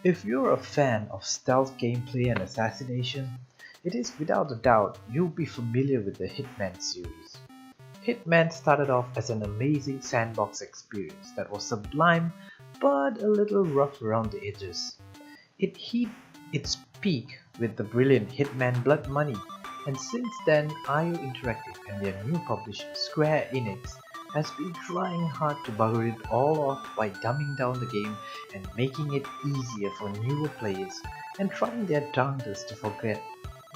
If you're a fan of stealth gameplay and assassination, it is without a doubt you'll be familiar with the Hitman series. Hitman started off as an amazing sandbox experience that was sublime but a little rough around the edges. It hit its peak with the brilliant Hitman Blood Money, and since then IO Interactive and their new publisher Square Enix has been trying hard to bugger it all off by dumbing down the game and making it easier for newer players and trying their darndest to forget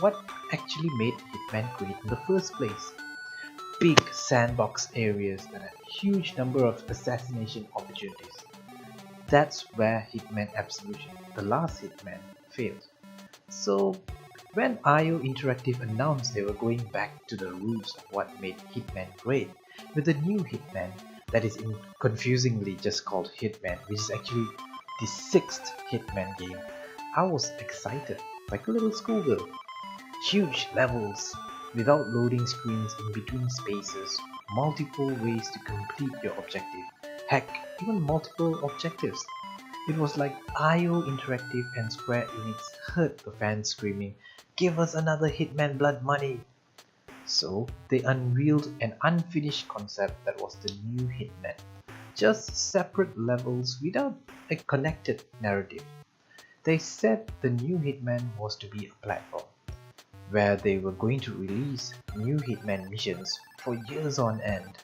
what actually made Hitman great in the first place. Big sandbox areas that had huge number of assassination opportunities. That's where Hitman Absolution, the last Hitman, failed. So when IO Interactive announced they were going back to the roots of what made Hitman great, with a new Hitman that is confusingly just called Hitman, which is actually the sixth Hitman game, I was excited, like a little schoolgirl. Huge levels, without loading screens in between spaces, multiple ways to complete your objective, heck, even multiple objectives. It was like IO Interactive and Square Enix heard the fans screaming, "Give us another Hitman Blood Money!" So they unveiled an unfinished concept that was the new Hitman. Just separate levels without a connected narrative. They said the new Hitman was to be a platform, where they were going to release new Hitman missions for years on end.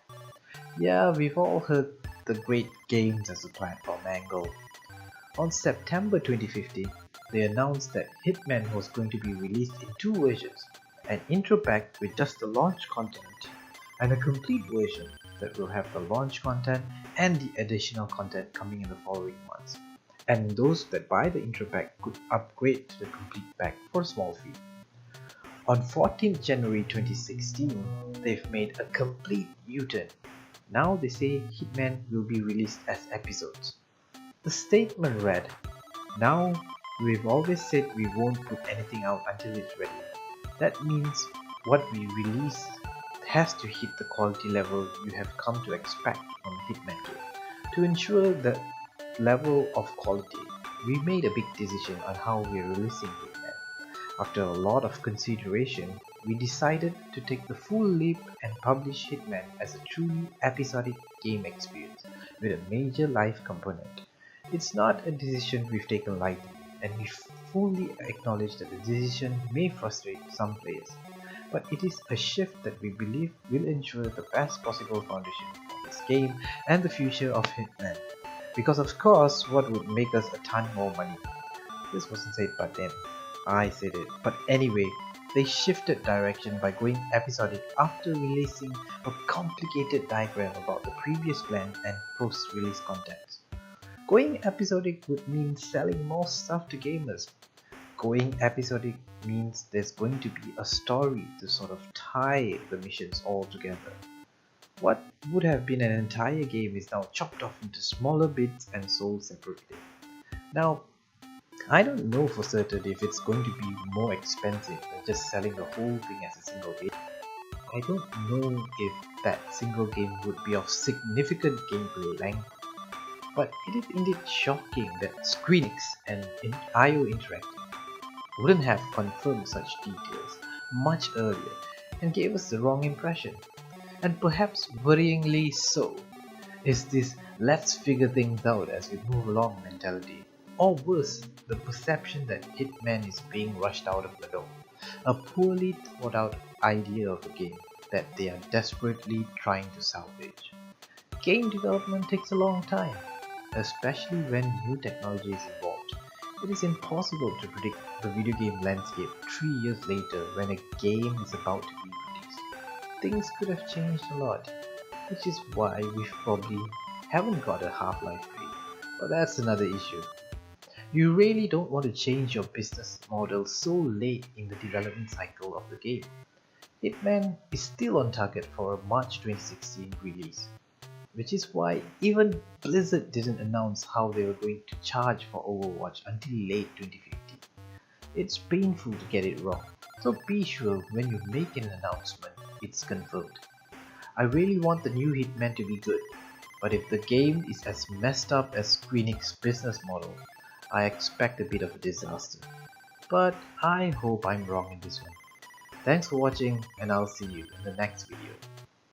Yeah, we've all heard the great games as a platform angle. On September 2015, they announced that Hitman was going to be released in two versions, an intro pack with just the launch content, and a complete version that will have the launch content and the additional content coming in the following months. And those that buy the intro pack could upgrade to the complete pack for a small fee. On 14th January 2016, they've made a complete U-turn. Now they say Hitman will be released as episodes. The statement read, "Now, we've always said we won't put anything out until it's ready. That means what we release has to hit the quality level you have come to expect from Hitman 2. To ensure that level of quality, we made a big decision on how we're releasing Hitman. After a lot of consideration, we decided to take the full leap and publish Hitman as a truly episodic game experience with a major live component. It's not a decision we've taken lightly, and we fully acknowledge that the decision may frustrate some players, but it is a shift that we believe will ensure the best possible foundation for this game and the future of Hitman. Because of course, what would make us a ton more money?" This wasn't said by them. I said it. But anyway, they shifted direction by going episodic after releasing a complicated diagram about the previous plan and post-release contents. Going episodic would mean selling more stuff to gamers. Going episodic means there's going to be a story to sort of tie the missions all together. What would have been an entire game is now chopped off into smaller bits and sold separately. Now, I don't know for certain if it's going to be more expensive than just selling the whole thing as a single game. I don't know if that single game would be of significant gameplay length, but it is indeed shocking that Squeenix and IO Interactive wouldn't have confirmed such details much earlier and gave us the wrong impression. And perhaps worryingly so is this "let's figure things out as we move along" mentality. Or worse, the perception that Hitman is being rushed out of the door. A poorly thought out idea of a game that they are desperately trying to salvage. Game development takes a long time, especially when new technology is involved. It is impossible to predict the video game landscape 3 years later when a game is about to be released. Things could have changed a lot, which is why we probably haven't got a Half-Life 3, but that's another issue. You really don't want to change your business model so late in the development cycle of the game. Hitman is still on target for a March 2016 release, which is why even Blizzard didn't announce how they were going to charge for Overwatch until late 2015. It's painful to get it wrong, so be sure when you make an announcement, it's confirmed. I really want the new Hitman to be good, but if the game is as messed up as Squeenix's business model, I expect a bit of a disaster. But I hope I'm wrong in this one. Thanks for watching and I'll see you in the next video.